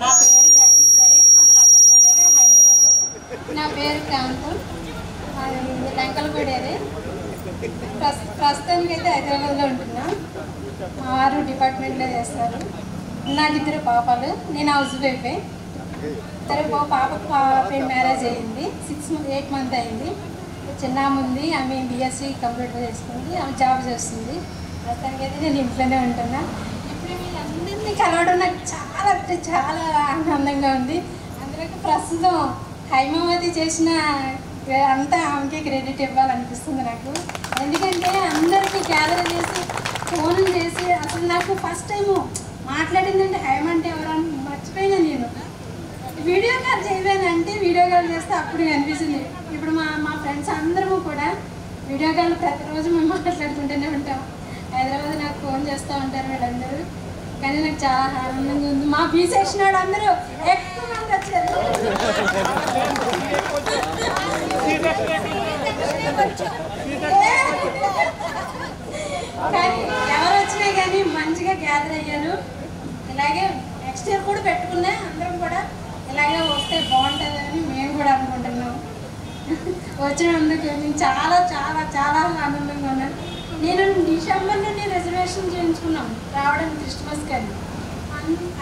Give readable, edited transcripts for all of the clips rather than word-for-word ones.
నా పేరు జగదీశ్వరి, మాది లంకలకోడేరు, హైదరాబాద్లో. నా పేరు కాంతం, లంకలకోడేరు. ప్రస్తుతానికి అయితే హైదరాబాద్లో ఉంటున్నా. మా వారు డిపార్ట్మెంట్లో చేస్తారు. నాకు 2 పాపలు, నేను హౌస్ వైఫే. పాపకు మ్యారేజ్ అయ్యింది, 8 మంత్ అయింది. చిన్న ఉంది, ఆమె BSc కంప్లీట్ చేసుకుంది, ఆమె జాబ్ చేస్తుంది. ప్రస్తుతానికి అయితే నేను ఇంట్లోనే ఉంటున్నా. ఇప్పుడు వీళ్ళందరినీ కలవడం నాకు చాలా అంటే చాలా ఆనందంగా ఉంది. అందులోకి ప్రస్తుతం హైమావతి చేసిన అంతా ఆమెకి క్రెడిట్ ఇవ్వాలనిపిస్తుంది నాకు. ఎందుకంటే అందరికీ గ్యాదర్ చేసి ఫోన్లు చేసి అసలు నాకు ఫస్ట్ టైము మాట్లాడిందంటే హైమ అంటే ఎవరని మర్చిపోయినా. నేను వీడియో కాల్ చేయలేనంటే వీడియో కాల్ చేస్తే అప్పుడు అనిపిస్తుంది. ఇప్పుడు మా ఫ్రెండ్స్ అందరము కూడా వీడియో కాల్ ప్రతిరోజు మేము మాట్లాడుకుంటూనే ఉంటాం. హైదరాబాద్ నాకు ఫోన్ చేస్తూ ఉంటారు వీళ్ళందరూ. కానీ నాకు చాలా ఆనందంగా ఉంది. మా బీ సెక్షన్ వాడు అందరూ ఎక్కువ మంది వచ్చారు. కానీ ఎవరు వచ్చినా కానీ మంచిగా గ్యాదర్ అయ్యారు. ఇలాగే నెక్స్ట్ ఇయర్ కూడా పెట్టుకున్నా అందరం కూడా ఇలాగే వస్తే బాగుంటుందని మేము కూడా అనుకుంటున్నాం. వచ్చినందుకు నేను చాలా చాలా చాలా ఆనందంగా ఉన్నాను. నేను డిసెంబర్ నుండి రిజర్వేషన్ చేయించుకున్నాం రావడానికి క్రిస్మస్ కానీ.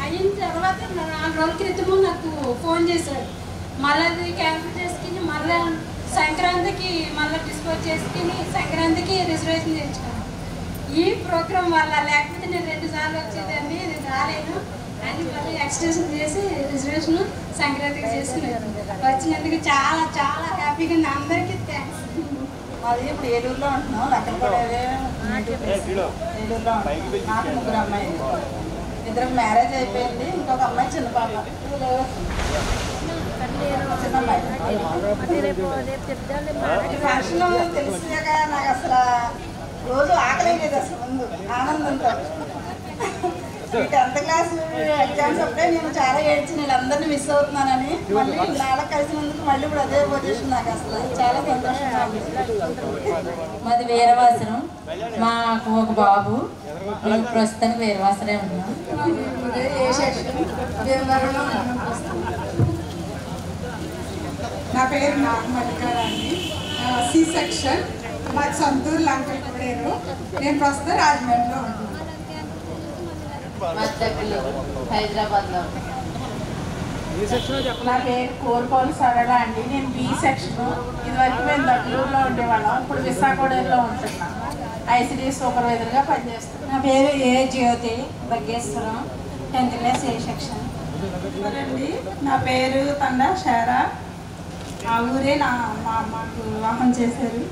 అయిన తర్వాత 4 రోజుల క్రితము నాకు ఫోన్ చేశాడు. మళ్ళీ అది క్యాన్సిల్ చేసుకుని మళ్ళీ సంక్రాంతికి మళ్ళీ డిస్పోజ్ చేసుకుని సంక్రాంతికి రిజర్వేషన్ చేయించుకున్నాను. ఈ ప్రోగ్రాం వల్ల లేకపోతే నేను 2 సార్లు వచ్చేదాన్ని, నేను రాలేను అని మళ్ళీ ఎక్స్టెన్షన్ చేసి రిజర్వేషన్ సంక్రాంతికి చేసుకున్నాను. వచ్చినందుకు చాలా చాలా హ్యాపీగా ఉంది. అందరికీ థ్యాంక్స్. మాది ఇప్పుడు ఏలూరులో ఉంటున్నాం, లక్కలకోడేరు ఏలూరులో ఉంటున్నాం. నాకు 3 అమ్మాయిలు, 2 మ్యారేజ్ అయిపోయింది, ఇంకొక అమ్మాయి చిన్న పాప. ఫంక్షన్ తెలిసాక నాకు అసలు రోజు ఆకలి లేదు. అసలు ముందు ఆనందంతో 10th క్లాస్ ఎగ్జామ్స్ అప్పుడే నేను చాలా ఏడ్చిన వీళ్ళందరినీ మిస్ అవుతున్నానని. మళ్ళీ నాన్న కలిసినందుకు మళ్ళీ ఇప్పుడు అదే పొజిషన్. నాకు అసలు చాలా సంతోషంగా ఉంది. మాది వీరవాసరం, మాకు ఒక బాబు. మేము ప్రస్తుతానికి వీరవాసరే ఉన్నాం. నా పేరు మల్లికారాణి, సి సెక్షన్, మాది సొంతూరు లంకలకోడేరు. నేను ప్రస్తుతం రాజమండ్రిలో ఉన్నాను. హైదరాబాద్లో. నా పేరు కోల్పోలు సరళ అండి. నేను బి సెక్షన్. ఇదివరకు మేము దక్కలూరులో ఉండేవాళ్ళం, ఇప్పుడు విశాఖపట్నంలో ఉంటున్నాం. ICD సూపర్వైజర్గా పనిచేస్తున్నాను. నా పేరు ఏ జ్యోతి బగ్గేశ్వరం, 10th క్లాస్ ఏ సెక్షన్. నా పేరు తండా షారా. ఆ ఊరే మాకు వివాహం చేశారు.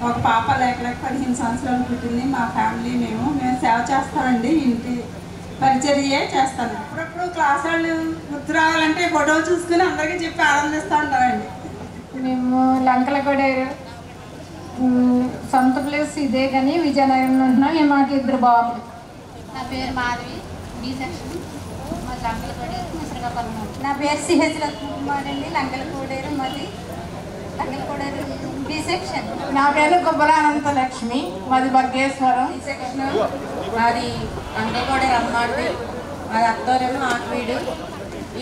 ఒక పాప లేక 15 సంవత్సరాలు పుట్టింది. మా ఫ్యామిలీ మేము సేవ చేస్తామండి. ఇంటి పరిచర్యే చేస్తాను. అప్పుడప్పుడు క్లాస్ వాళ్ళు గుర్తు రావాలంటే ఫోటోలు చూసుకుని అందరికీ చెప్పి ఆనందిస్తూ ఉంటామండి. మేము లంకలకోడేరు, సొంత ప్లేస్ ఇదే కానీ విజయనగరంలో ఉంటున్నాం. మేము మాకు 2 బాబులు. నా పేరు మాధవి, బి సెక్షన్, మా లంకలకోడేరు, ముసరగాపల్లి. నా పేరు సిహెచ్ రత్నకుమార్ అండి, లంకలకోడేరు, మాది లంకలకోడేరు బి సెక్షన్. నా పేరు గుబ్బరానంత లక్ష్మి, మాది బగ్గేశ్వరం. మాది లంకలకోడేరు అమ్మాడిది, మాది అత్తోరేమో ఆకువీడు.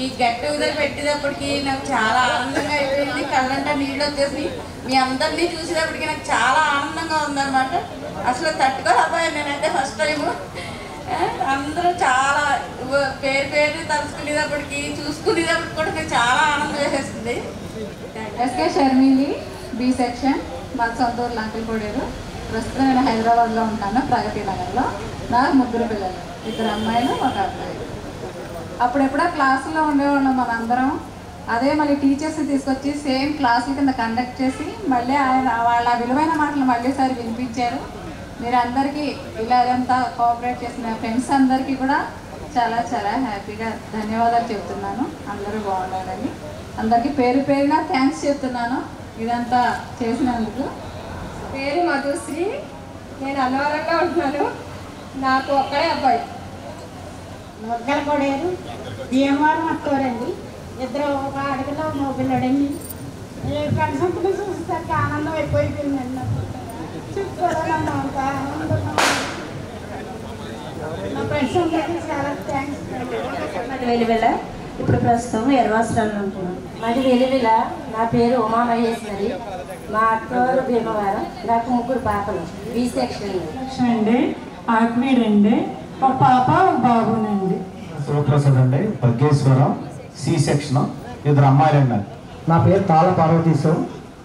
ఈ గెట్ టుగెదర్ పెట్టేటప్పటికి నాకు చాలా ఆనందంగా అయిపోయింది. కళ్ళంటే నీళ్ళు వచ్చేసి మీ అందరినీ చూసేటప్పటికి నాకు చాలా ఆనందంగా ఉందన్నమాట. అసలు తట్టుకోలేకపోయాను నేనైతే ఫస్ట్ టైము. అందరూ చాలా పేరు తలుచుకునేటప్పటికి చూసుకునేటప్పటికి కూడా నాకు చాలా ఆనందం వేసేస్తుంది. ఎస్కే షర్మిలి, బి సెక్షన్, మాది సొంతూరు లంకలకోడేరు. ప్రస్తుతం నేను హైదరాబాద్లో ఉంటాను, ప్రగతి నగర్లో. నాకు 3 పిల్లలు, 2 అమ్మాయిలు, 1 అబ్బాయి. అప్పుడెప్పుడో క్లాసులో ఉండేవాళ్ళం మనందరం. అదే మళ్ళీ టీచర్స్ని తీసుకొచ్చి సేమ్ క్లాసుల కింద కండక్ట్ చేసి మళ్ళీ వాళ్ళ విలువైన మాటలు మళ్ళీసారి వినిపించారు. మీరందరికీ ఇలాగంతా కోఆపరేట్ చేసిన ఫ్రెండ్స్ అందరికీ కూడా చాలా చాలా హ్యాపీగా ధన్యవాదాలు చెప్తున్నాను. అందరూ బాగుండాలని అందరికీ పేరు పేరున థ్యాంక్స్ చెప్తున్నాను ఇదంతా చేసినందుకు. పేరు మధుశ్రీ, నేను అన్నవరంలో ఉంటున్నాను. నాకు ఒక్కడే అబ్బాయి. లంకలకోడేరు, భీమవరం అత్తూరండి. 2 ఒక అడుగులో మోపిల్లడండి. ఫ్రెండ్స్ అంతా చూసేసరికి ఆనందం ఎక్కువైపోయిందండి. నాకు చూసుకోవాలన్నా అంత ఆనందంగా నా ఫ్రెండ్స్ అందరికీ చాలా థ్యాంక్స్. వెలువెల ఇప్పుడు ప్రస్తుతం ఎర్రవస్త్రాల్లో ఉంటున్నాను. మాది వెలువిల. నా పేరు ఉమామహేశ్వరి. మా అత్తవారు భీమవరం. నాకు 3 పాపలు. బి సెక్షన్ అండి. ఆక్వీడ్ అండి. ఒక పాప ఒక బాబునండి. శివప్రసాద్ అండి. బగ్గేశ్వరం. C section. 2 అమ్మాయిలు అండి. నా పేరు తాళ పార్వతీశ్వరం.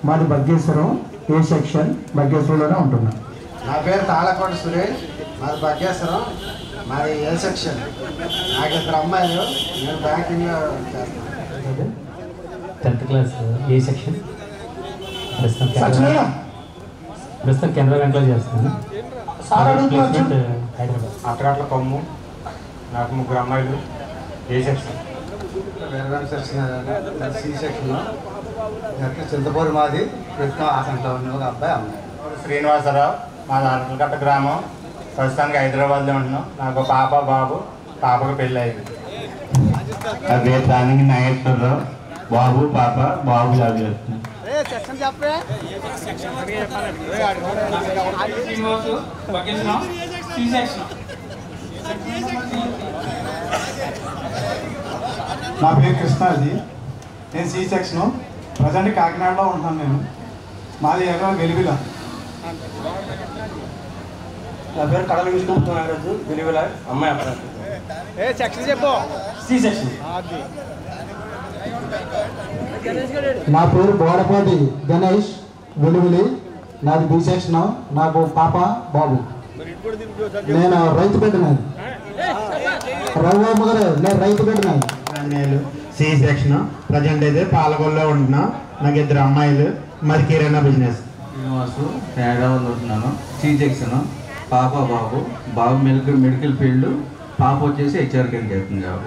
మాది బగ్గేశ్వరం ఏ సెక్షన్. బగ్గేశ్వరంలోనే ఉంటున్నాను. నా పేరు తాళకోట సురేష్. మాది బగ్గేశ్వరం. మాది ఏ సెక్షన్. నాకు 2 అమ్మాయిలు. నేను బ్యాంకింగ్లో చేస్తాను. 10th క్లాస్ ఏ సెక్షన్. ప్రస్తుతం కెనరా బ్యాంక్లో చేస్తాను. హైదరాబాద్. అట్టగట్ల కొమ్ము. నాకు 3 అమ్మాయిలు. ఏ సెక్షన్. వేరే సెక్షన్ సి సెక్షన్. చింతపూరి మాది. ప్రస్తుతం ఆసంలో ఉన్న ఒక అబ్బాయి అమ్మాయి. శ్రీనివాసరావు. మాది అరకలకట్ట గ్రామం. ప్రస్తుతానికి హైదరాబాద్లో ఉంటున్నాం. నాకు పాప బాబు. పాపకు పెళ్ళి అయింది. నా పేరు దానికి నాగేశ్వరరావు. బాబు పాప. బాబు జాబ్ చేస్తున్నాను. నా పేరు కృష్ణాజీ. నేను సి సెక్షన్. ప్రజెంట్ కాకినాడలో ఉంటున్నాను నేను. మాది ఎర్ర వెలుగుల. నా పేరు కడల విష్ణురాజు. వెలుగుల అమ్మాయి అప్పుడు సెక్షన్ చెప్పు. C section. నా పేరు బోడపాటి గణేష్. వెలుగులి. నాది బి సెక్షన్. నాకు పాప బాబు. నేను రైతు పెట్టినాను. రఘుబాబు గారు నేను రైతు పెట్టినాను. నేను సి సెక్షన్. ప్రజెంట్ అయితే పాలకొల్లో ఉంటున్నా. నాకు 2 అమ్మాయిలు. మరి కిరాణా బిజినెస్. శ్రీనివాసు. హైదరాబాద్లో ఉంటున్నాను. C section. పాప బాబు. బాబు మెడికల్ ఫీల్డ్. పాప వచ్చేసి హెచ్ఆర్ కింద చేస్తుంది జాబ్.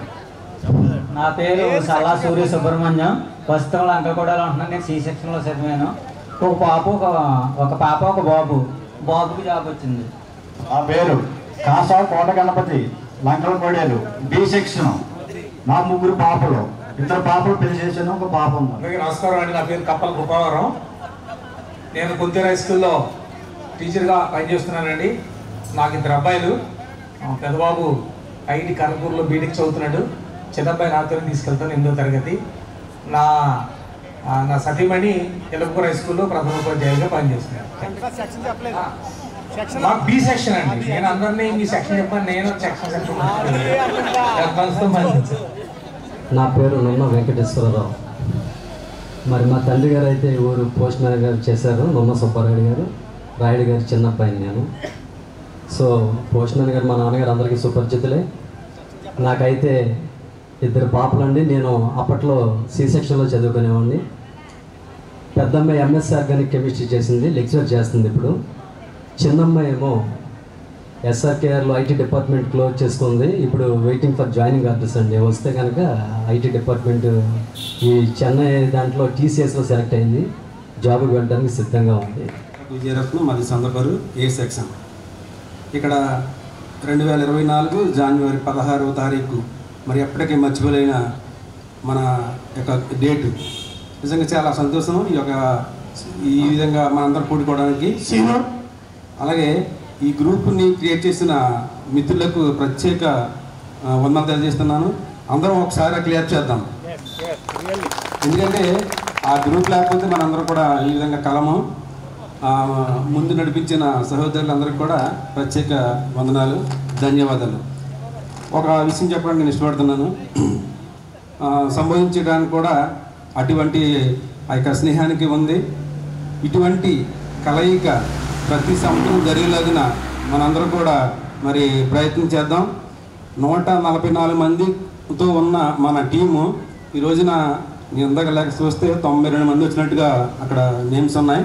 నా పేరు సల్లా సూర్య సుబ్రహ్మణ్యం. ప్రస్తుతం లంకగూడలో ఉంటున్నాను. నేను సి సెక్షన్లో చదివాను. ఒక పాప ఒక బాబు. బాబుకి జాబ్ వచ్చింది. నా పేరు కాసా కోట గణపతి. లంకల కోడేలు. B section. నా 3 పాపలు. 2 పాపలు పెళ్లి చేశాను. ఒక పాప ఉంది. అందరికీ నమస్కారం అండి. నా పేరు కప్పల కృపావరం. నేను కుంతేరు హై స్కూల్లో టీచర్గా పనిచేస్తున్నానండి. నాకు 2 అబ్బాయిలు. పెద్దబాబు ఐటీ కర్నూలులో బీటెక్ చదువుతున్నాడు. చిన్నబ్బాయి నాతో తీసుకెళ్తాను 8వ తరగతి. నా సతీమణి ఎలపూర్ హై స్కూల్లో ప్రథమ ఉపాధ్యాయులుగా పనిచేస్తున్నాను. మాకు బి సెక్షన్ అండి. నేను అందరినీ మీ సెక్షన్ చెప్పాను. నేను సెక్షన్ నా పేరు నున్న వెంకటేశ్వరరావు. మరి మా తండ్రి గారు అయితే ఊరు పోస్ట్ మ్యాన్ గారు చేశారు. నున్న సుబ్బారాయుడు గారు. రాయుడు గారు చిన్నబ్బాయిని నేను. సో పోస్ట్ మ్యాన్ గారు మా నాన్నగారు అందరికీ సుపరిచితులే. నాకైతే 2 పాపలండి. నేను అప్పట్లో సి సెక్షన్లో చదువుకునేవాడిని. పెద్దమ్మాయి ఎంఎస్సీ ఆర్గానిక్ కెమిస్ట్రీ చేసింది. లెక్చర్ చేస్తుంది ఇప్పుడు. చిన్నమ్మాయి ఏమో ఎస్ఆర్కేఆర్లో ఐటీ డిపార్ట్మెంట్ క్లోజ్ చేసుకుంది. ఇప్పుడు వెయిటింగ్ ఫర్ జాయినింగ్ ఆర్డర్స్ అండి. వస్తే కనుక ఐటీ డిపార్ట్మెంట్ ఈ చెన్నై దాంట్లో టీసీఎస్లో సెలెక్ట్ అయింది. జాబ్కి వెళ్ళడానికి సిద్ధంగా ఉంది. విజయరత్నం. మాది సందపరు ఏ సెక్షన్. ఇక్కడ 2024 జనవరి 16వ తారీఖు మరి ఎప్పటికీ మర్చిపోలేన మన యొక్క డేటు. నిజంగా చాలా సంతోషం ఈ విధంగా మనందరం కూడుకోవడానికి. అలాగే ఈ గ్రూప్ని క్రియేట్ చేసిన మిత్రులకు ప్రత్యేక వందనాలు తెలియజేస్తున్నాను. అందరం ఒకసారి క్లియర్ చేద్దాం. ఎందుకంటే ఆ గ్రూప్ లేకపోతే మనందరం కూడా ఈ విధంగా కలము. ముందు నడిపించిన సహోదరులందరికీ కూడా ప్రత్యేక వందనాలు, ధన్యవాదాలు. ఒక విషయం చెప్పడానికి నేను ఇష్టపడుతున్నాను. సంబోధించడానికి కూడా అటువంటి ఆ యొక్క స్నేహానికి ఉంది. ఇటువంటి కలయిక ప్రతి సంవత్సరం జరిగేలాగిన మనందరం కూడా మరి ప్రయత్నం చేద్దాం. 144 మందితో ఉన్న మన టీము ఈ రోజున నేను ఇందాక లెక్క చూస్తే 92 మంది వచ్చినట్టుగా అక్కడ నేమ్స్ ఉన్నాయి.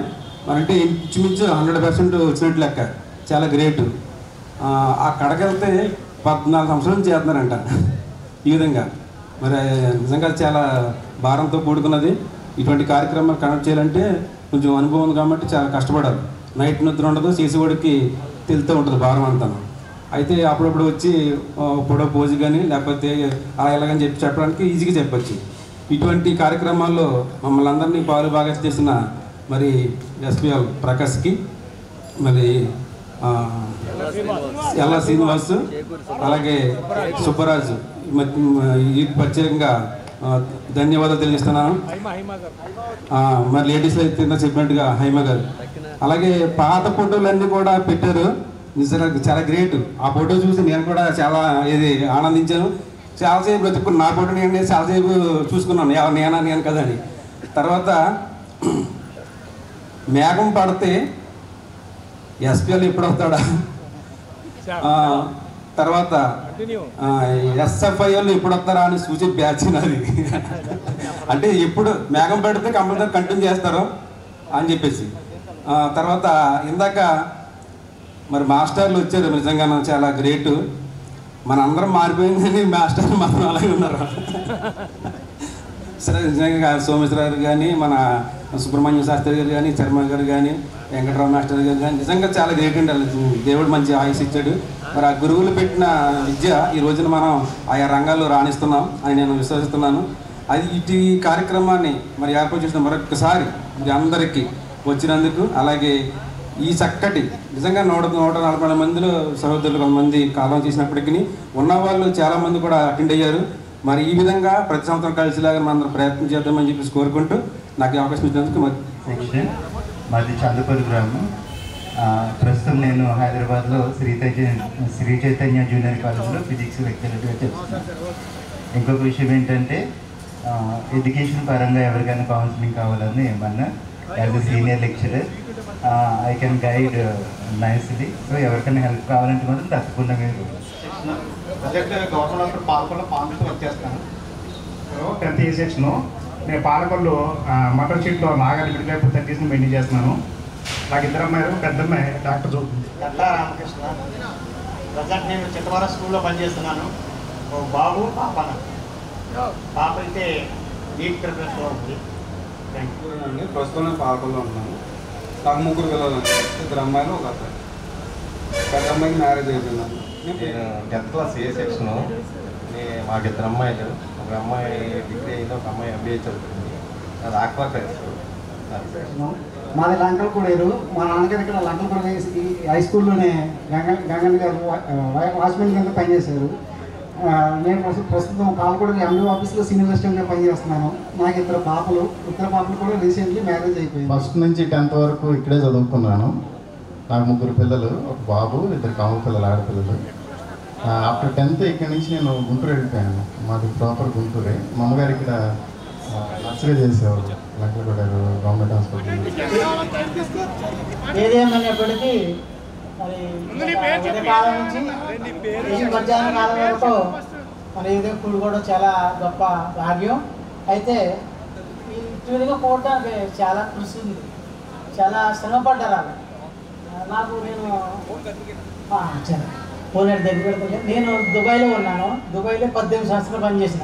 అంటే ఇంచుమించు 100% వచ్చినట్టు లెక్క. చాలా గ్రేటు. ఆ కడకెళ్తే 14 సంవత్సరాల నుంచి చేస్తున్నారంట ఈ విధంగా. మరి నిజంగా చాలా భారంతో కూడుకున్నది. ఇటువంటి కార్యక్రమాలు కండక్ట్ చేయాలంటే కొంచెం అనుభవం ఉంది కాబట్టి చాలా కష్టపడాలి. నైట్ నిద్ర ఉండదు. చేసేవాడికి తెలుస్తూ ఉంటుంది భారం అంతా. అయితే అప్పుడప్పుడు వచ్చి పొడవ పోజు కానీ లేకపోతే అలా ఎలాగని చెప్పడానికి ఈజీగా చెప్పచ్చు. ఇటువంటి కార్యక్రమాల్లో మమ్మల్ని అందరినీ బాగా చేసిన మరి ఎస్పీఎల్ ప్రకాష్కి, మరి ఎల్లా శ్రీనివాస్, అలాగే సుబ్బరాజు ఈ ప్రత్యేకంగా ధన్యవాదాలు తెలియజేస్తున్నాను. మరి లేడీస్ అయితే చెప్పినట్టుగా హైమ గారు, అలాగే పాత ఫోటోలన్నీ కూడా పెట్టారు. నిజంగా చాలా గ్రేట్. ఆ ఫోటో చూసి నేను కూడా చాలా ఆనందించాను. చాలాసేపు వెతుక్కుని నా ఫోటో నేను చాలాసేపు చూసుకున్నాను, నేను కదా అని. తర్వాత మేఘం పడితే ఎస్పీఎల్ ఎప్పుడు వస్తాడా, తర్వాత ఎస్ఎఫ్ఐఎల్ ఎప్పుడు వస్తారా అని సూచి బ్యాచ్ అది. అంటే ఎప్పుడు మేఘం పెడితే కంపల్సరీ కంటిన్యూ చేస్తారు అని చెప్పేసి. తర్వాత ఇందాక మరి మాస్టర్లు వచ్చారు, నిజంగా చాలా గ్రేటు. మన అందరం మారిపోయింది కానీ మాస్టర్లు మాత్రం అలాగే ఉన్నారు. సరే, నిజంగా సోమేశ్వర గారు కానీ, మన సుబ్రహ్మణ్య శాస్త్రి గారు కానీ, చర్మ గారు కానీ, వెంకటరావు మాస్టర్ గారు కానీ నిజంగా చాలా గ్రేట్ అండి. దేవుడు మంచి ఆయుష్ ఇచ్చాడు. మరి ఆ గురువులు పెట్టిన విద్య ఈ రోజున మనం ఆయా రంగాల్లో రాణిస్తున్నాం అని నేను విశ్వసిస్తున్నాను. అది ఇటు కార్యక్రమాన్ని మరి ఏర్పాటు చేసిన మరొకసారి ఇది అందరికీ వచ్చినందుకు, అలాగే ఈ చక్కటి నిజంగా 140 మందిలో సహోదరులు కొంతమంది కాలం చేసినప్పటికీ ఉన్నవాళ్ళు చాలామంది కూడా అటెండ్ అయ్యారు. మరి ఈ విధంగా ప్రతి సంవత్సరం కలిసిలాగా మనం ప్రయత్నం చేద్దామని చెప్పేసి కోరుకుంటూ నాకు అవకాశం ఇచ్చినందుకు మాది చందుపల్లి గ్రామం. ప్రస్తుతం నేను హైదరాబాద్లో శ్రీ చైతన్య జూనియర్ కాలేజ్లో ఫిజిక్స్ లెక్చరర్గా చేస్తున్నాను. ఇంకొక విషయం ఏంటంటే ఎడ్యుకేషన్ పరంగా ఎవరికైనా కౌన్సిలింగ్ కావాలని ఏమన్నా as a senior lecturer I can guide nicely. So ఎవరికైనా హెల్ప్ కావాలంటే మాత్రం తప్పకుండా మీరు ప్రజెక్ట్ గవర్నమెంట్ పాలకొల్లో ఫార్మసీ వర్క్ చేస్తాను. 10th ఏ సెక్షన్. నేను పాలకొల్లు మటర్ షీట్లో నాగారి మిడిల్ తగ్గించి మెయింటైన్ చేస్తున్నాను. నాకు 2 అమ్మాయిలు, పెద్ద అమ్మాయి డాక్టర్ చదువుతుంది. గల్లా రామకృష్ణ. ప్రజెంట్ నేను చిత్తవరం స్కూల్లో పనిచేస్తున్నాను. బాబు, పాప. పాప అయితే నీట్ ప్రిపరేషన్లో ఉంది. ప్రస్తుతం పాలకొల్లో ఉంటున్నాను. నాకు 3 పిల్లలు, 2 అమ్మాయిలు, 1 అబ్బాయి. పెద్ద అమ్మాయికి మ్యారేజ్ అయిపోయింది. నేను 10th క్లాస్ ఏ సెక్షన్. మాకు 2 అమ్మాయిలు, 1 అమ్మాయి డిగ్రీ అయింది, 1 అమ్మాయి MBA చదువుతుంది. అది ఆక్వా కల్చర్. మాది లంకలకూడేరు. మా నాన్నగారు ఇక్కడ లంకలకూడ హై స్కూల్లోనే గంగన్న గారు వాచ్మెన్ కింద పనిచేశారు. నేను ప్రస్తుతం పాలకొడ ఎండి ఆఫీస్లో సీనియర్ అసిస్టెంట్గా పనిచేస్తున్నాను. నాకు 2 పాపలు కూడా రీసెంట్లీ మ్యారేజ్ అయిపోయింది. ఫస్ట్ నుంచి 10th వరకు ఇక్కడే చదువుకున్నాను. నాకు 3 పిల్లలు, 1 బాబు, 2 కాము పిల్లలు, ఆడపిల్లలు. ఆఫ్టర్ 10th ఇక్కడి నుంచి నేను గుంటూరు వెళ్ళిపోయాను. మాది ప్రాపర్ గుంటూరే. మా అమ్మగారు ఇక్కడ నర్సరీ చేసేవారు లంకలగూడ గవర్నమెంట్ హాస్పిటల్. ఏదేమైనప్పటికీ మరి కాలం నుంచి మధ్యాహ్న కాలం వరకు మరి ఇదే కూడుకోవడం చాలా గొప్ప భాగ్యం. అయితే ఈ ఇటుగా పోవడానికి చాలా కృషి ఉంది, చాలా శ్రమపడ్డారు. నాకు నేను పోలేడు దగ్గర పెడుతుంటే నేను దుబాయ్లో ఉన్నాను. దుబాయ్లో 18 సంవత్సరాలు పనిచేసిన.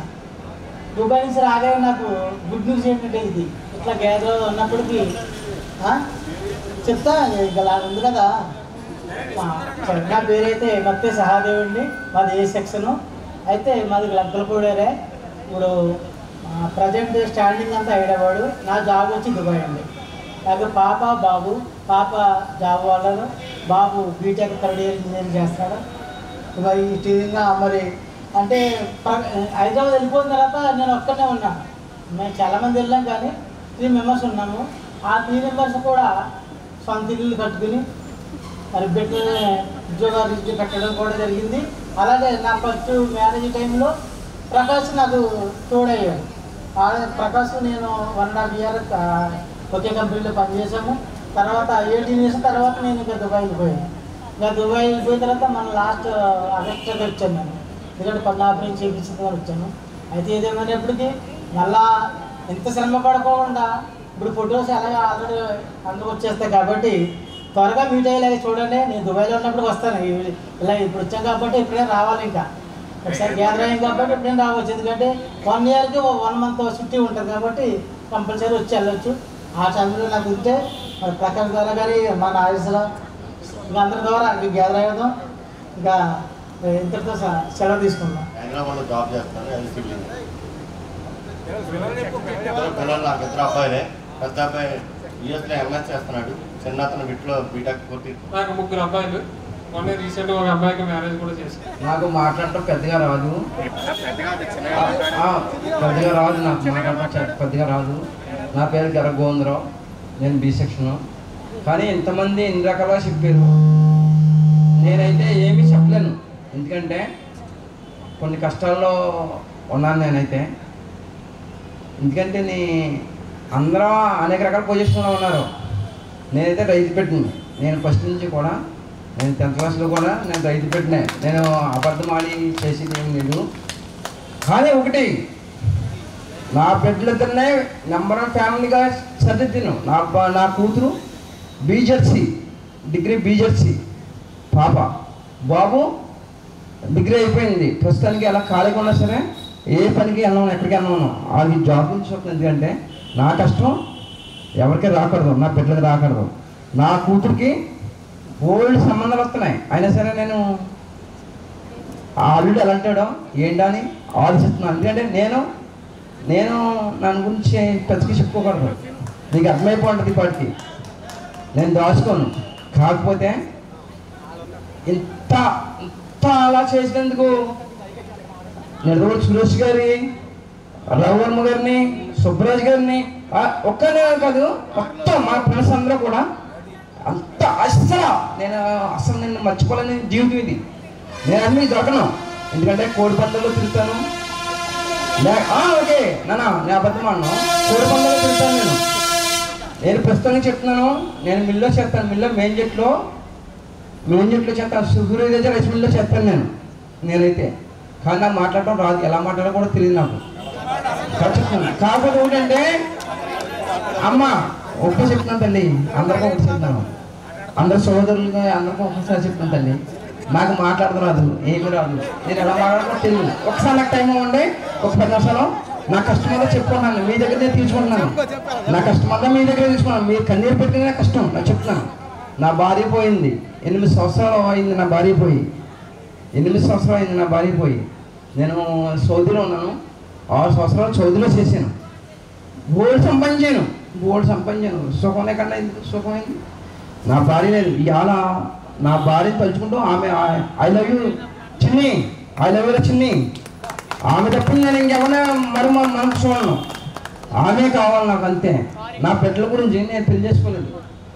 దుబాయ్ నుంచి రాగానే నాకు గుడ్ న్యూస్ ఏంటంటే ఇది ఇట్లా గ్యాదర్ ఉన్నప్పటికీ చెప్తా ఇలా ఉంది కదా. నా పేరైతే మత్తే సహాదేవండి. మాది ఏ సెక్షను. అయితే మాది లంకలపూడేరే. ఇప్పుడు ప్రజెంట్ స్టాండింగ్ అంతా హైదరాబాదు. నా జాబ్ వచ్చి దుబాయ్ అండి. నాకు పాప, బాబు. పాప జాబ్ వాళ్ళను, బాబు బీటెక్ 3rd ఇయర్ ఇంజనీరింగ్ చేస్తాడు. మరి ఇటీవల మరి అంటే హైదరాబాద్ వెళ్ళిపోయిన తర్వాత నేను ఒక్కనే ఉన్నాను. మేము చాలామంది వెళ్ళాం కానీ 3 మెంబర్స్ ఉన్నాము. ఆ 3 మెంబర్స్ కూడా సొంత ఇల్లు కట్టుకుని మరి బిడ్డలని ఉద్యోగాలు కట్టడం కూడా జరిగింది. అలాగే నా ఫస్ట్ మ్యారేజ్ టైంలో ప్రకాష్ నాకు తోడయ్యాడు. ప్రకాష్ నేను 1.5 ఇయర్ ఒకే కంపెనీలో పనిచేసాము. తర్వాత 18 ఇయర్స్ తర్వాత నేను ఇంకా దుబాయ్ వెళ్ళిపోయాను. ఇంకా దుబాయ్ వెళ్ళిపోయిన తర్వాత మన లాస్ట్ ఆగస్టుకి వచ్చాను నేను. ఎందుకంటే 10 ఆపరేషన్ చేయించుకొని వచ్చాను. అయితే ఏదేమైనప్పటికీ మళ్ళా ఎంత శ్రమ పడకుండా ఇప్పుడు ఫొటోస్ అలాగే ఆల్రెడీ అందరూ వచ్చేస్తాయి కాబట్టి త్వరగా మీట్ అయ్యేలాగా చూడండి. నేను దుబాయ్లో ఉన్నప్పుడు వస్తాను. ఇలా ఇప్పుడు వచ్చాం కాబట్టి ఎప్పుడైనా రావాలి. ఇంకా ఒకసారి గ్యాదర్ అయ్యాం కాబట్టి ఎప్పుడైనా రావచ్చు. ఎందుకంటే 1 ఇయర్కి 1 మంత్ చుట్టి ఉంటుంది కాబట్టి కంపల్సరీ వచ్చి వెళ్ళొచ్చు. ఆ టైంలో నాకు ఉంటే మరి ప్రకాష్ ద్వారా కానీ మా నాగేశ్వరరావు ఇంకా అందరి ద్వారా గ్యాదర్ అయ్యాం. ఇంకా ఇంతటితో సెలవు తీసుకున్నాం. హైదరాబాద్లో జాబ్ చేస్తాను. పిల్లలు నాకు 2 అబ్బాయిలే. పెద్ద అబ్బాయి యూఎస్లో MS చేస్తున్నాడు. చిన్న అతను బిట్లో బీటెక్ పూర్తి. నాకు 3 అబ్బాయిలు. మొన్న రీసెంట్గా ఒక అమ్మాయికి మ్యారేజ్ కూడా చేశాను. నాకు మాట్లాడటం పెద్దగా రాదు, పెద్దగా రాదు నాకు మాట్లాడటం పెద్దగా రాదు. నా పేరు గర గోవిందరావు, నేను బి సెక్షన్. కానీ ఇంతమంది ఇన్ని రకాలుగా చెప్పారు, నేనైతే ఏమీ చెప్పలేను. ఎందుకంటే కొన్ని కష్టాల్లో ఉన్నాను నేనైతే. ఎందుకంటే అందరూ అనేక రకాల పొజిషన్లో ఉన్నారు. నేనైతే రైతు పెట్టిన, నేను ఫస్ట్ నుంచి కూడా, నేను 10th క్లాస్లో కూడా నేను రైతు పెట్టినా. నేను అబద్ధం ఆడి చేసేది ఏం లేదు. కానీ ఒకటి, నా బిడ్డలిద్దరినే నెంబర్ 1 ఫ్యామిలీగా సర్దిద్దాను. నా కూతురు బీజెర్సీ డిగ్రీ, బీజెర్సీ పాప. బాబు డిగ్రీ అయిపోయింది. ప్రస్తుతానికి అలా ఖాళీగా ఉన్నా సరే ఏ పనికి వెళ్ళాను, ఎక్కడికి వెళ్ళాను, అది జాబ్ నుంచి వస్తుంది. ఎందుకంటే నా కష్టం ఎవరికి రాకూడదు, నా బిడ్డలకి రాకూడదు. నా కూతురికి ఓల్డ్ సంబంధాలు వస్తున్నాయి, అయినా సరే నేను ఆల్రెడీ ఎలా అంటాడో ఏంటని ఆలోచిస్తున్నాను. ఎందుకంటే నేను దాని గురించి పెద్దకి చెప్పుకోకూడదు, నీకు అర్థమైపోతుంది. ఇప్పటికి నేను దాచుకోను. కాకపోతే ఇంత అలా చేసినందుకు నిడదవోలు సురేష్ గారి, రఘువర్మ గారిని, సుబ్బరాజు గారిని, ఒక్కనే కాదు మొత్తం మా ఫ్రెండ్స్ అందరూ కూడా అంత అసలు నేను మర్చిపోలేని జీవితం ఇది. నేను అన్నీ దొరకను, ఎందుకంటే కోడి పందాల్లో తిరుగుతాను. ఓకే నాన్న, నేను అబద్ధం అన్నాను. కోడి పందాల్లో తిరుగుతాను నేను ప్రస్తుతానికి చెప్తున్నాను. నేను మిల్లో చేస్తాను, మిల్లో మెయిన్ జెట్లో చేస్తాను, సూర్యోదయ రైస్ మిల్లో చేస్తాను నేనైతే. కానీ నాకు మాట్లాడటం రాదు, ఎలా మాట్లాడడం కూడా తెలియదు నాకు. చెప్తున్నాను. కాకపోతే ఏంటంటే అమ్మ ఒక్క చెప్తున్నాను తల్లి, అందరికీ ఒకటి చెప్తున్నాను, అందరు సోదరులుగా అందరికీ ఒకసారి చెప్తున్నాను తల్లి, నాకు మాట్లాడడం రాదు, ఏమీ రాదు, నేను ఎలా మాట్లాడడం తెలియదు. ఒకసారి నాకు టైం ఇవ్వండి, ఒక 10 నిమిషాలు. నా కష్టం అంతా చెప్పుకున్నాను, మీ దగ్గర నేను తీసుకుంటున్నాను. నా కష్టం అంతా మీ దగ్గర తీసుకున్నాను. మీరు కన్నీరు పెట్టిన కష్టం నాకు చెప్తున్నాను. నా భార్య పోయింది, 8 సంవత్సరాలు అయింది నా భార్య పోయి. 8 సంవత్సరాలు అయింది నా భార్య పోయి. నేను సౌదీలో ఉన్నాను, 6 సంవత్సరాలు సౌదీలో చేశాను. బోల్డ్ సంపాదించాను. సుఖం లేకుండా సుఖమైంది. నా భార్య లేదు. ఇవాళ నా భార్యని తలుచుకుంటూ ఆమె ఐ లవ్ యూ చిన్ని, ఐ లవ్ యూ చిన్ని, ఆమె తప్పని నేను ఇంకెవరైనా మరి మనకు చూడను. ఆమె కావాలి నాకు, అంతే. నా బిడ్డల గురించి నేను పెళ్లి చేసుకోలేదు.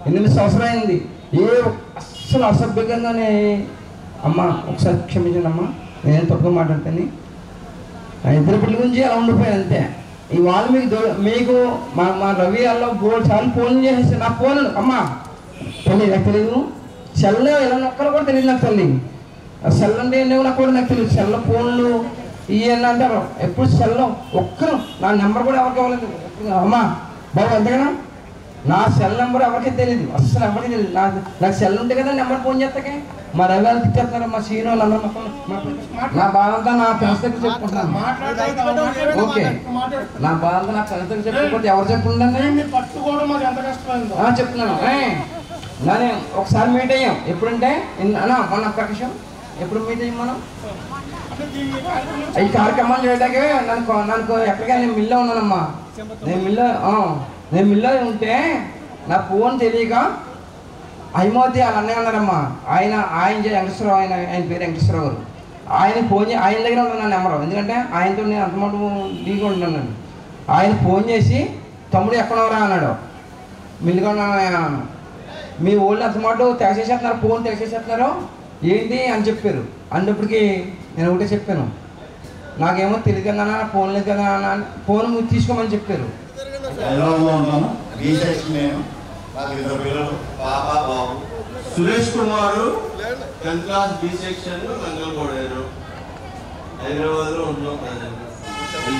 8 సంవత్సరాలు అయింది. అస్సలు అసభ్యంగానే అమ్మ ఒకసారి క్షమించండి అమ్మ, నేను తప్పుగా మాట్లాడతాను. నా ఇద్దరు బిడ్డల గురించి అలా ఉండిపోయాను అంతే. ఇవాళ మీకు మా రవి అలా గోల్డ్ సార్లు ఫోన్ చేసేసి నా ఫోన్ అమ్మ తల్లి నాకు తెలియదు, సెల్ ఎలా నొక్కలు కూడా తెలియదు నాకు తల్లి. సెల్ అంటే ఏంటో నాకు కూడా నాకు తెలియదు. సెల్ ఫోన్లు ఇవన్నీ అంటారు. ఎప్పుడు సెల్లో ఒక్కరు నా నెంబర్ కూడా ఎవరికి ఇవ్వలేదు. అమ్మ బాబు ఎంతకన్నా నా సెల్ నెంబర్ ఎవరికి తెలియదు, అస్సలు ఎవరికి తెలియదు. నాకు సెల్ ఉంటే కదా నెంబర్ ఫోన్ చేస్తాకే. మా రవి వాళ్ళు తిట్టేస్తున్నారు, మా సీను వాళ్ళు అందరూ. నా బాధ అంతా నా ఫ్రెండ్స్ దగ్గర చెప్పుకుంటున్నాను. ఓకే, నా బాధ అంతా నా ఫ్రెండ్స్ దగ్గర చెప్పుకుంటే ఎవరు చెప్పుకుంటాను చెప్తున్నాను. నేను ఒకసారి మీట్ అయ్యాం. ఎప్పుడంటే మొన్న ప్రకాశం ఎప్పుడు మీట్ అయ్యాం మనం ఈ కార్యక్రమాలు చేయడానికి. నన్ను ఎక్కడికి నేను మిల్లో ఉన్నానమ్మా. నేను మిల్లో ఉంటే నా ఫోన్ తెలియక హైమోతి వాళ్ళ అన్నయ్య ఉన్నారమ్మా. ఆయన వెంకటేశ్వరరావు, ఆయన పేరు వెంకటేశ్వరరావు గారు. ఆయన ఫోన్ ఆయన దగ్గర ఉన్నాను నెంబరు, ఎందుకంటే ఆయనతో నేను అంతమాట లీగా ఉంటున్నాను. ఆయన ఫోన్ చేసి తమ్ముడు ఎక్కడవరా అన్నాడు. మిల్లుగా ఉన్నాను. మీ ఓళ్ళు అంతమాట తెగసేసేస్తున్నారు, ఫోన్ తెగసేసేస్తున్నారు ఏంటి అని చెప్పారు. అన్నప్పటికీ నేను ఒకటే చెప్పాను, నాకేమో తెలియదు కదా, ఫోన్ లేదు కదా, ఫోన్ తీసుకోమని చెప్పారు. Suresh Kumar 10th class B section మంగళగూడారు. హైదరాబాద్ లో ఉన్నాం.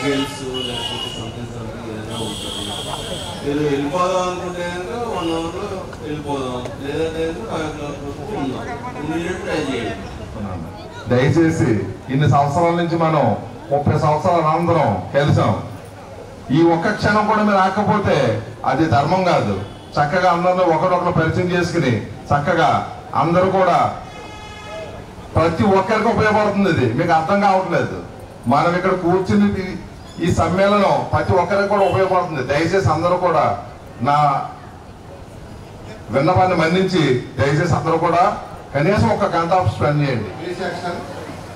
గర్ల్స్ లేకపోతే సంథింగ్ ఏదైనా ఉంటుంది. మీరు వెళ్ళిపోదాం అనుకుంటే కనుక 1 hour లో వెళ్ళిపోదాం, లేదంటే 5 o'clock ఉందాం. ఇమీడియట్ ట్రై చేయండి. దయచేసి ఇన్ని సంవత్సరాల నుంచి మనం 30 సంవత్సరాల అందరం కలిసాం. ఈ ఒక్క క్షణం కూడా మీరు రాకపోతే అది ధర్మం కాదు. చక్కగా అందరిలో ఒకరొకరు పరిచయం చేసుకుని చక్కగా అందరూ కూడా ప్రతి ఒక్కరికి ఉపయోగపడుతుంది. ఇది మీకు అర్థం కావట్లేదు. మనం ఇక్కడ కూర్చుని ఈ సమ్మేళనం ప్రతి ఒక్కరికి కూడా ఉపయోగపడుతుంది. దయచేసి అందరూ కూడా నా విన్నపాన్ని మన్నించి దయచేసి అందరూ కూడా కనీసం ఒక గంట స్పెండ్ చేయండి. బి సెక్షన్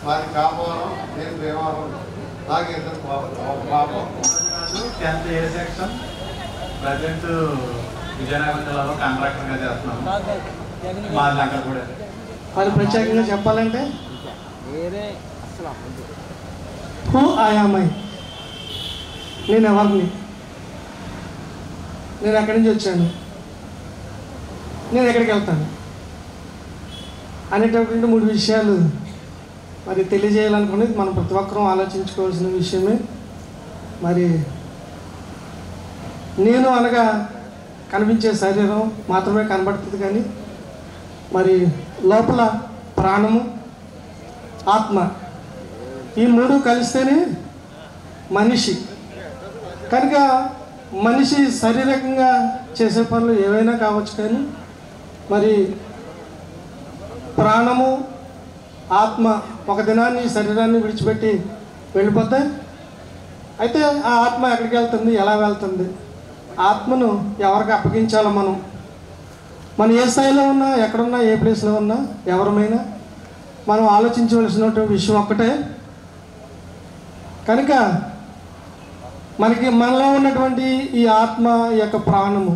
మాది కాపురం, నేను భీమవరం. నాకు ఇద్దరు పాపం. 10th ఏ సెక్షన్ ప్రజెంట్ విజయనగరం జిల్లాలో కాంట్రాక్టర్గా చేస్తున్నాను. మాది లంకలగూడ. వాళ్ళు ప్రత్యేకంగా చెప్పాలంటే హూ ఐ నేను ఎవరిని, నేను ఎక్కడి నుంచి వచ్చాను, నేను ఎక్కడికి వెళ్తాను అనేటటువంటి 3 విషయాలు మరి తెలియజేయాలనుకునేది మనం ప్రతి ఒక్కరూ ఆలోచించుకోవాల్సిన విషయమే. మరి నేను అనగా కనిపించే శరీరం మాత్రమే కనబడుతుంది, కానీ మరి లోపల ప్రాణము, ఆత్మ, ఈ 3 కలిస్తేనే మనిషి. కనుక మనిషి శారీరకంగా చేసే పనులు ఏవైనా కావచ్చు, కానీ మరి ప్రాణము, ఆత్మ ఒక దినాన్ని శరీరాన్ని విడిచిపెట్టి వెళ్ళిపోతాయి. అయితే ఆ ఆత్మ ఎక్కడికి వెళ్తుంది, ఎలా వెళ్తుంది, ఆత్మను ఎవరికి అప్పగించాలో మనం ఏ స్థాయిలో ఉన్నా, ఎక్కడున్నా, ఏ ప్లేస్లో ఉన్నా, ఎవరమైనా మనం ఆలోచించవలసినటువంటి విషయం ఒక్కటే. కనుక మనలో ఉన్నటువంటి ఈ ఆత్మ, ఈ యొక్క ప్రాణము,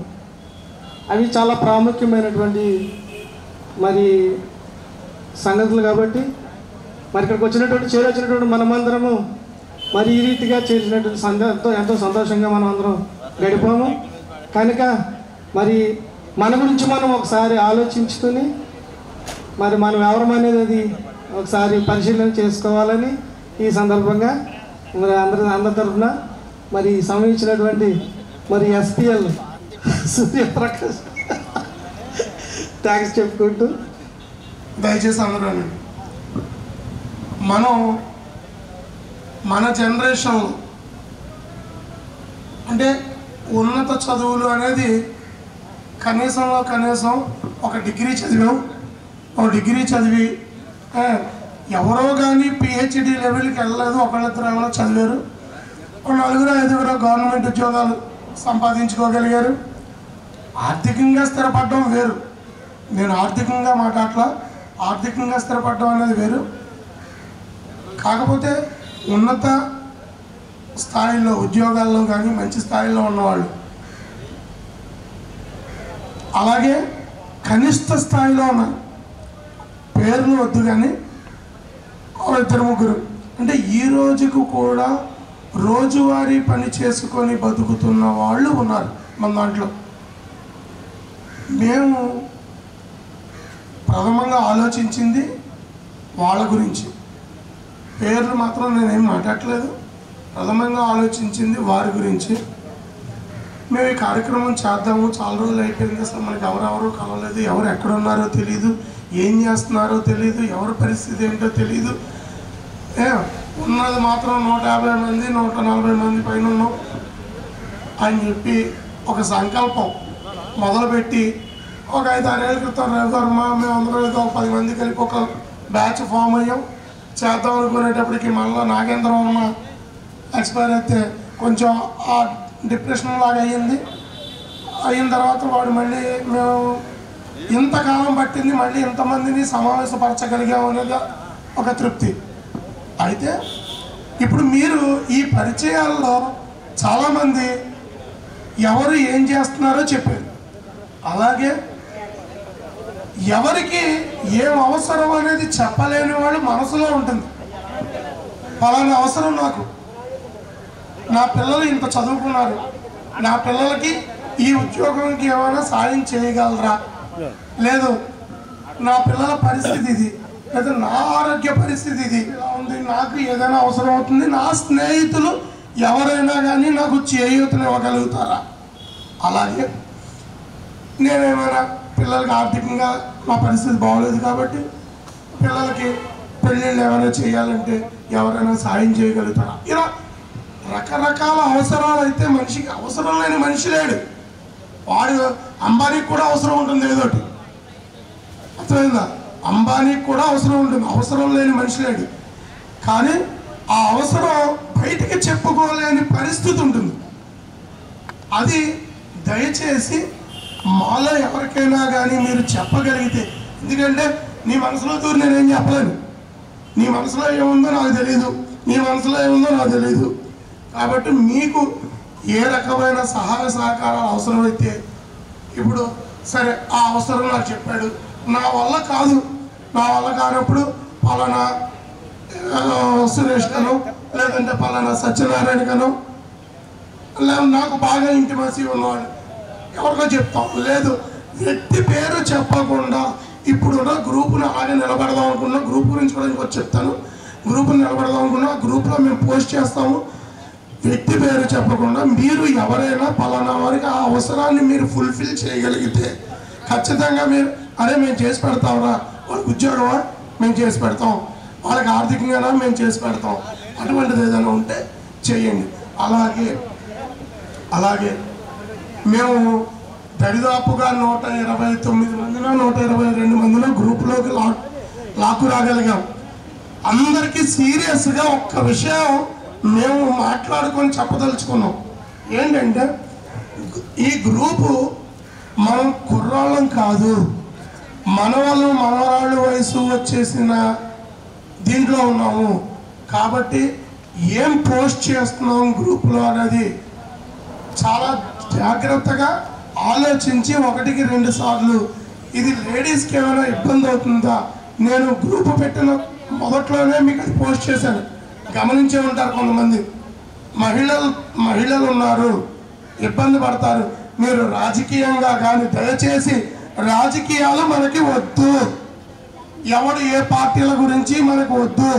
అవి చాలా ప్రాముఖ్యమైనటువంటి మరి సంగతులు. కాబట్టి మరి ఇక్కడికి చేరొచ్చినటువంటి మనమందరము మరి ఈ రీతిగా చేసినటువంటి ఎంతో సంతోషంగా మనం అందరం గడిపాము. కనుక మరి మన గురించి మనం ఒకసారి ఆలోచించుకొని మరి మనం ఎవరమనేది అది ఒకసారి పరిశీలన చేసుకోవాలని ఈ సందర్భంగా మరి అందరి తరఫున మరి సమయించినటువంటి మరి ఎస్పీఎల్ సూర్యప్రకాష్ థ్యాంక్స్ చెప్పుకుంటూ, దయచేసి అందరూ మనం మన జనరేషన్ అంటే ఉన్నత చదువులు అనేది కనీసంలో కనీసం ఒక డిగ్రీ చదివాం. ఒక డిగ్రీ చదివి ఎవరో కానీ పిహెచ్డి లెవెల్కి వెళ్ళలేదు, ఒకళ్ళిద్దరు ఏమైనా చదివారు. ఒక 4-5 గవర్నమెంట్ ఉద్యోగాలు సంపాదించుకోగలిగారు. ఆర్థికంగా స్థిరపడడం వేరు, నేను ఆర్థికంగా మాట్లాడలా, ఆర్థికంగా స్థిరపడడం అనేది వేరు. కాకపోతే ఉన్నత స్థాయిలో ఉద్యోగాల్లో కానీ మంచి స్థాయిలో ఉన్నవాళ్ళు, అలాగే కనిష్ట స్థాయిలో ఉన్న పేర్లు వద్దు కానీ 2-3 అంటే ఈ రోజుకు కూడా రోజువారీ పని చేసుకొని బతుకుతున్న వాళ్ళు ఉన్నారు మన దాంట్లో. మేము ప్రథమంగా ఆలోచించింది వాళ్ళ గురించి, పేర్లు మాత్రం నేనేం మాట్లాడట్లేదు. ప్రథమంగా ఆలోచించింది వారి గురించి. మేము ఈ కార్యక్రమం చేద్దాము, చాలా రోజులు అయిపోయింది, అసలు మనకి ఎవరెవరో కలవలేదు, ఎవరు ఎక్కడున్నారో తెలియదు, ఏం చేస్తున్నారో తెలియదు, ఎవరి పరిస్థితి ఏంటో తెలియదు. ఉన్నది మాత్రం 150 మంది 140 మంది పైన ఉన్నాం అని చెప్పి ఒక సంకల్పం మొదలుపెట్టి ఒక 5-6 ఏళ్ళ క్రితం రవివర్మ మేమందరం ఏదో 10 మంది కలిపి ఒక బ్యాచ్ ఫామ్ అయ్యాం. చేద్దాం అనుకునేటప్పటికి మళ్ళీ నాగేంద్ర వర్మ ఎక్స్పైర్ అయితే కొంచెం ఆ డిప్రెషన్ లాగా అయ్యింది. అయిన తర్వాత వాడు మళ్ళీ మేము ఇంతకాలం పట్టింది మళ్ళీ ఇంతమందిని సమావేశపరచగలిగాం అనేది ఒక తృప్తి. అయితే ఇప్పుడు మీరు ఈ పరిచయాల్లో చాలామంది ఎవరు ఏం చేస్తున్నారో చెప్పారు, అలాగే ఎవరికి ఏం అవసరం అనేది చెప్పలేని వాళ్ళు మనసులో ఉంటుంది. ఫలానా అవసరం నాకు, నా పిల్లలు ఇంత చదువుకున్నారు, నా పిల్లలకి ఈ ఉద్యోగంకి ఏమైనా సాయం చేయగలరా, లేదు నా పిల్లల పరిస్థితి ఇది, లేదా నా ఆరోగ్య పరిస్థితి ఇది ఇలా ఉంది, నాకు ఏదైనా అవసరం అవుతుంది, నా స్నేహితులు ఎవరైనా కానీ నాకు చేయూతను ఇవ్వగలుగుతారా, అలాగే నేనేమైనా పిల్లలకి ఆర్థికంగా మా పరిస్థితి బాగోలేదు కాబట్టి పిల్లలకి పెళ్ళిళ్ళు ఏమైనా చేయాలంటే ఎవరైనా సాయం చేయగలుగుతారా, ఇలా రకరకాల అవసరాలు. అయితే మనిషికి అవసరం లేని మనిషి లేడు. వాడు అంబానీకి కూడా అవసరం ఉంటుంది, ఏదోటి అర్థమైందా, అంబానీకి కూడా అవసరం ఉంటుంది, అవసరం లేని మనిషి లేడు. కానీ ఆ అవసరం బయటికి చెప్పుకోలేని పరిస్థితి ఉంటుంది. అది దయచేసి మాలో ఎవరికైనా కానీ మీరు చెప్పగలిగితే, ఎందుకంటే నీ మనసులో దూరి నేనేం చెప్పలేను. నీ మనసులో ఏముందో నాకు తెలియదు, నీ మనసులో ఏముందో నాకు తెలియదు. కాబట్టి మీకు ఏ రకమైన సహాయ సహకారాలు అవసరమైతే ఇప్పుడు సరే ఆ అవసరం నాకు చెప్పాడు, నా వల్ల కాదు, నా వల్ల కానప్పుడు పలానా సురేష్ కను లేదంటే పలానా సత్యనారాయణ కను లేదా నాకు బాగా ఇంటిమసీ ఉన్నవాడు ఎవరికో చెప్తాం. లేదు వ్యక్తి పేరు చెప్పకుండా ఇప్పుడున్న గ్రూపును అలాగే నిలబడదాం అనుకున్నా, గ్రూప్ గురించి కూడా ఇంకొచ్చి చెప్తాను. గ్రూపుని నిలబడదాం అనుకున్నా, గ్రూప్లో మేము పోస్ట్ చేస్తాము. వ్యక్తి పేరు చెప్పకుండా మీరు ఎవరైనా పలానా వారికి ఆ అవసరాన్ని మీరు ఫుల్ఫిల్ చేయగలిగితే ఖచ్చితంగా మీరు అరే మేము చేసి పెడతాంరా, వాళ్ళకి ఉద్యోగమా మేము చేసి పెడతాం, వాళ్ళకి ఆర్థికంగానా మేము చేసి పెడతాం, అటువంటిది ఏదైనా ఉంటే చేయండి. అలాగే మేము దరిదాపుగా 129 మందిలో 122 మందిలో గ్రూప్లోకి లాక్కు రాగలిగాం. అందరికీ సీరియస్గా ఒక్క విషయం మేము మాట్లాడుకొని చెప్పదలుచుకున్నాం. ఏంటంటే ఈ గ్రూపు మనం కుర్రాళ్ళం కాదు, మనవరాళ్ళు వయసు వచ్చేసిన దీంట్లో ఉన్నాము. కాబట్టి ఏం పోస్ట్ చేస్తున్నాం గ్రూప్లో అనేది చాలా జాగ్రత్తగా ఆలోచించి 1-2 సార్లు ఇది లేడీస్కి ఏమైనా ఇబ్బంది అవుతుందా. నేను గ్రూప్ పెట్టిన మొదట్లోనే మీకు అది పోస్ట్ చేశాను, గమనించే ఉంటారు. కొంతమంది మహిళలు ఉన్నారు, ఇబ్బంది పడతారు. మీరు రాజకీయంగా కానీ దయచేసి రాజకీయాలు మనకి వద్దు, ఎవడు ఏ పార్టీల గురించి మనకు వద్దు,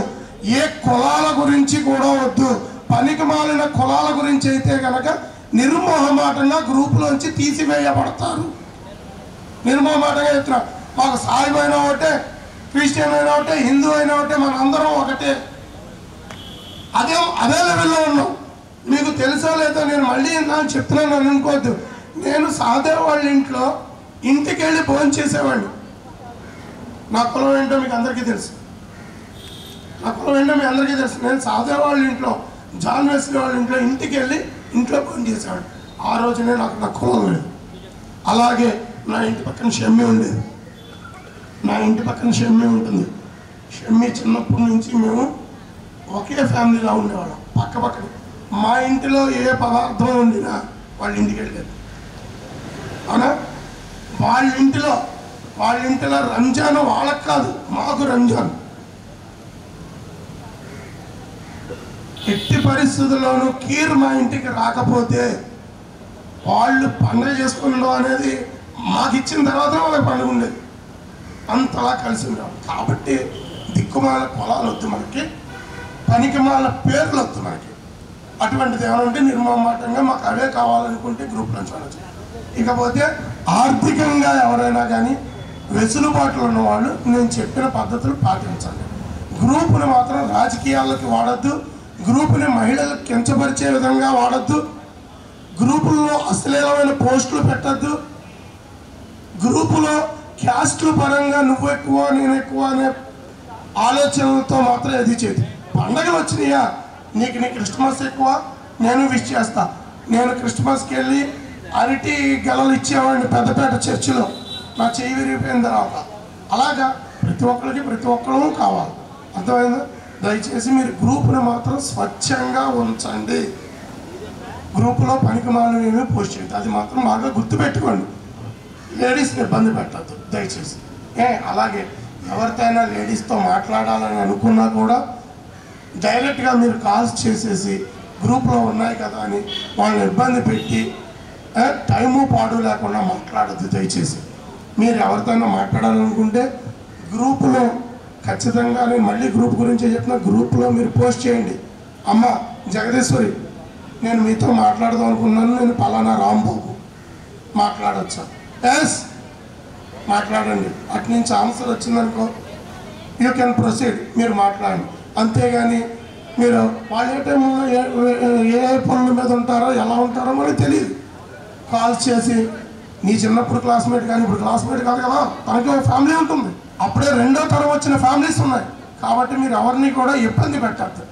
ఏ కులాల గురించి కూడా వద్దు. పనికి మాలిన కులాల గురించి అయితే కనుక నిర్మోహమాటంగా గ్రూపులోంచి తీసివేయబడతారు. నిర్మోహమాటంగా చెప్తున్నా, మాకు సాయిబు అయినా ఒకటే, క్రిస్టియన్ అయినా ఒకటే, హిందూ అయినా ఒకటే, మనందరం ఒకటే. అదే లెవెల్లో ఉన్నాం. మీకు తెలుసో లేదో నేను మళ్ళీ నాకు చెప్తున్నాను అనుకోవద్దు. నేను సహదేవ్ వాళ్ళ ఇంటికి వెళ్ళి భోజనం చేసేవాడిని. నా కులం ఏంటో మీకు అందరికీ తెలుసు, నేను సహదేవ్ వాళ్ళ ఇంట్లో, జాన్ వెస్లీ వాళ్ళ ఇంటికి వెళ్ళి ఇంట్లో భోజనం చేసేవాడిని. ఆ రోజునే నాకు నా కులం లేదు. అలాగే నా ఇంటి పక్కన షమ్మి ఉండేది, ఉంటుంది. షమ్మి చిన్నప్పటి నుంచి మేము ఒకే ఫ్యామిలీలో ఉండేవాళ్ళం, పక్క పక్కన. మా ఇంటిలో ఏ పదార్థం వండినా వాళ్ళ ఇంటికి వెళ్ళేది. అవునా? వాళ్ళ ఇంటిలో రంజాన్ వాళ్ళకి కాదు, మాకు రంజాన్. ఎట్టి పరిస్థితుల్లోనూ కీర్ మా ఇంటికి రాకపోతే వాళ్ళు పండుగ చేసుకున్నాం అనేది మాకు ఇచ్చిన తర్వాత వాళ్ళకి పండుగ ఉండేది. అంతలా కలిసి ఉన్నాం. కాబట్టి దిక్కుమాల పొలాలు వద్దు మనకి, పనికిమాల పేర్లు వద్దు మనకి. అటువంటిది ఏమైనా ఉంటే నిర్మమాటంగా మాకు అవే కావాలనుకుంటే గ్రూప్లో చూడవచ్చు. ఇకపోతే ఆర్థికంగా ఎవరైనా కానీ వెసులుబాట్లు ఉన్నవాళ్ళు నేను చెప్పిన పద్ధతులు పాటించండి. గ్రూపుని మాత్రం రాజకీయాలకి వాడద్దు, గ్రూపుని మహిళలకు కించపరిచే విధంగా వాడద్దు, గ్రూపుల్లో అశ్లీలమైన పోస్టులు పెట్టద్దు, గ్రూపులో క్యాస్టుల పరంగా నువ్వు ఎక్కువ నేను ఎక్కువ అనే ఆలోచనలతో మాత్రం ఎది చేయదు. పండగలు వచ్చినాయా, నీ క్రిస్మస్ ఎక్కువ, నేను విష్ చేస్తా. నేను క్రిస్మస్కి వెళ్ళి అరటి గెలలు ఇచ్చేవాడిని పెద్దపేట చర్చిలో, నా చెయ్యి విరిగిపోయిన తర్వాత. అలాగా ప్రతి ఒక్కరు కావాలి. అర్థమైందా? దయచేసి మీరు గ్రూపుని మాత్రం స్వచ్ఛంగా ఉంచండి. గ్రూపులో పనికిమాలినవి పోస్ట్ చేయద్దు, అది మాత్రం బాగా గుర్తుపెట్టుకోండి. లేడీస్ని ఇబ్బంది పెట్టద్దు దయచేసి. అలాగే ఎవరితోనైనా లేడీస్తో మాట్లాడాలని అనుకున్నా కూడా డైరెక్ట్గా మీరు కాల్స్ చేసేసి గ్రూప్లో ఉన్నాయి కదా అని వాళ్ళని ఇబ్బంది పెట్టి టైము పాడు లేకుండా మాట్లాడద్దు దయచేసి. మీరు ఎవరితోనైనా మాట్లాడాలనుకుంటే గ్రూపులో ఖచ్చితంగా, నేను మళ్ళీ గ్రూప్ గురించి చెప్పిన, గ్రూప్లో మీరు పోస్ట్ చేయండి. అమ్మ జగదీశ్వరి, నేను మీతో మాట్లాడదాం అనుకున్నాను, నేను పలానా రాంబాబు, మాట్లాడచ్చా? ఎస్ మాట్లాడండి. అటు నుంచి ఆన్సర్ వచ్చిందనుకో యూ కెన్ ప్రొసీడ్, మీరు మాట్లాడండి. అంతేగాని మీరు వాళ్ళు ఏ టైంలో ఏ పనుల మీద ఉంటారో ఎలా ఉంటారో మనకి తెలియదు. కాల్స్ చేసి నీ చిన్నప్పుడు క్లాస్మేట్ కానీ ఇప్పుడు క్లాస్మేట్ కాదు కదా, తనకి ఒక ఫ్యామిలీ ఉంటుంది, అప్పుడే 2వ తరం వచ్చిన ఫ్యామిలీస్ ఉన్నాయి. కాబట్టి మీరు ఎవరిని కూడా ఇబ్బంది పెట్టద్దు.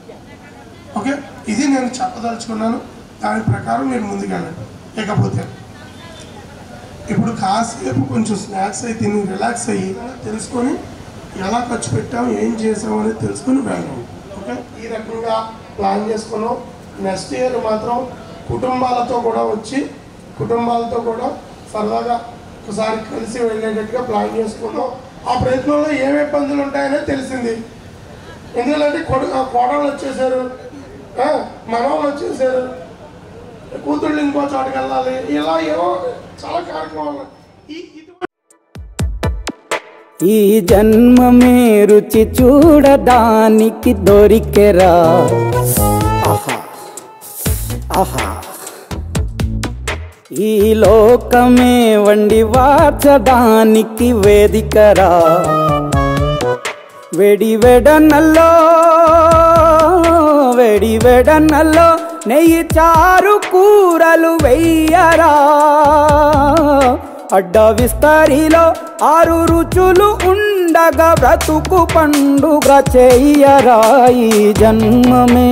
ఓకే, ఇది నేను చెప్పదలుచుకున్నాను. దాని ప్రకారం మీరు ముందుకెళ్ళండి. ఇకపోతే ఇప్పుడు కాసేపు కొంచెం స్నాక్స్ అయి తిని రిలాక్స్ అయ్యి తెలుసుకొని ఎలా ఖర్చు పెట్టాం, ఏం చేసాం అనేది తెలుసుకుని వెళ్ళాం. ఓకే, ఈ రకంగా ప్లాన్ చేసుకున్నాం. నెక్స్ట్ ఇయర్ మాత్రం కుటుంబాలతో కూడా వచ్చి కుటుంబాలతో కూడా సరదాగా ఒకసారి కలిసి వెళ్ళేటట్టుగా ప్లాన్ చేసుకున్నాం. ఆ ప్రయత్నంలో ఏమి ఇబ్బందులు ఉంటాయనే తెలిసింది. ఎందుకంటే కోడళ్ళు వచ్చేసారు, మనవాళ్ళు వచ్చేసారు, కూతుళ్ళు ఇంకో చోటుకి వెళ్ళాలి, ఇలా ఏవో చాలా కార్యక్రమాలు. ఈ జన్మమే రుచి చూడడానికి దొరికెరా, ఆహా ఆహా. ఈ లోకమే వండి వార్చడానికి వేదికరా, వెడివెడనల్లో నెయ్యి చారు కూరలు వెయ్యరా. అడ్డ విస్తరిలో 6 రుచులు ఉండగా బ్రతుకు పండుగ చెయ్యరా. ఈ జన్మమే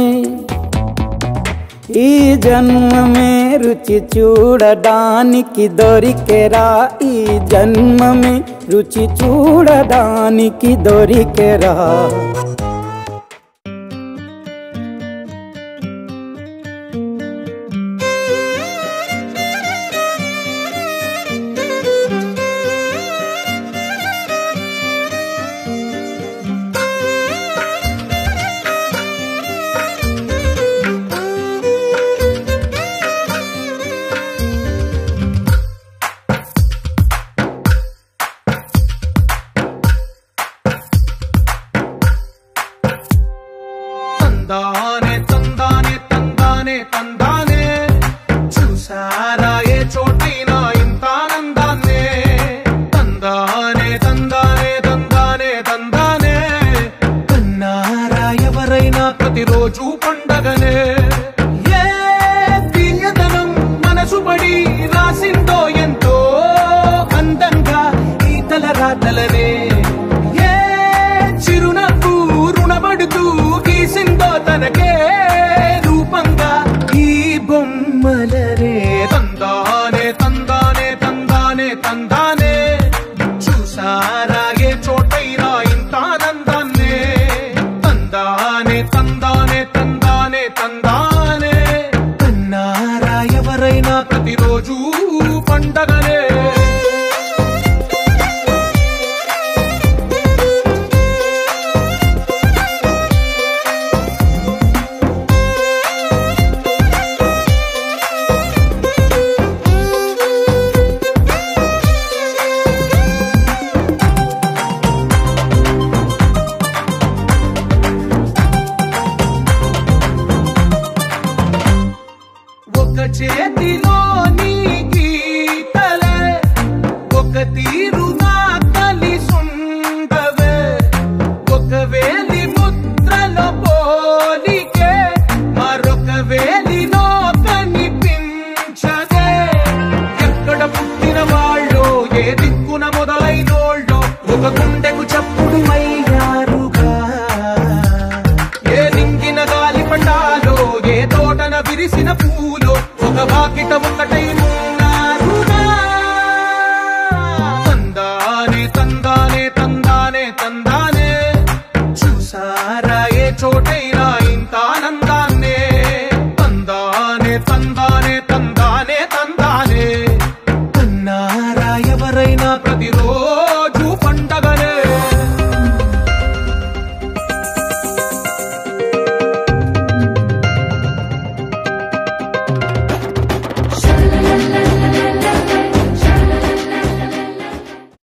రుచి చూడడానికి దొరికెరా, ఈ జన్మమే రుచి చూడడానికి దొరికెరా. తందానే తందానే తందానే తందానే, చూసారా ఏ చోటైనా ఇంత ఆనందాన్నే. తందానే తందానే తందానే తందానే, కన్నారా ఎవరైనా ప్రతిరోజు పండగనే. ఏ తీయదనం మనసు పడి రాసిందో ఎంతో అందంగా ఈ తలరాతలనే. ఏ చిరునవ్వు రుణపడుతూ గీసిందో తనకే రూపంగా ఈ బొమ్మలనే. తందానే తందానే తందానే తందానే, చూసారా ఏ చోటైనా ఇంత ఆనందాన్నే. తందానే తందానే తందానే తందానే, కన్నారా ఎవరైనా ప్రతిరోజు పండగనే. ఒక చేతిలో నీ గీతలే, ఒక తీరు నా కలిసుండవే. ఒక వేలి ముద్రలో పోలికే మరొక వేలిలో కనిపించదే. ఎక్కడ పుట్టిన వాళ్ళో, ఏ దిక్కున మొదలైనోళ్ళో, ఒక గుండెకు చప్పుడు అయ్యారుగా. ఏ నింగిన గాలి పటాలో, ఏ తోటన విరిసిన పూలో, ఒక వాకిట ఒకటై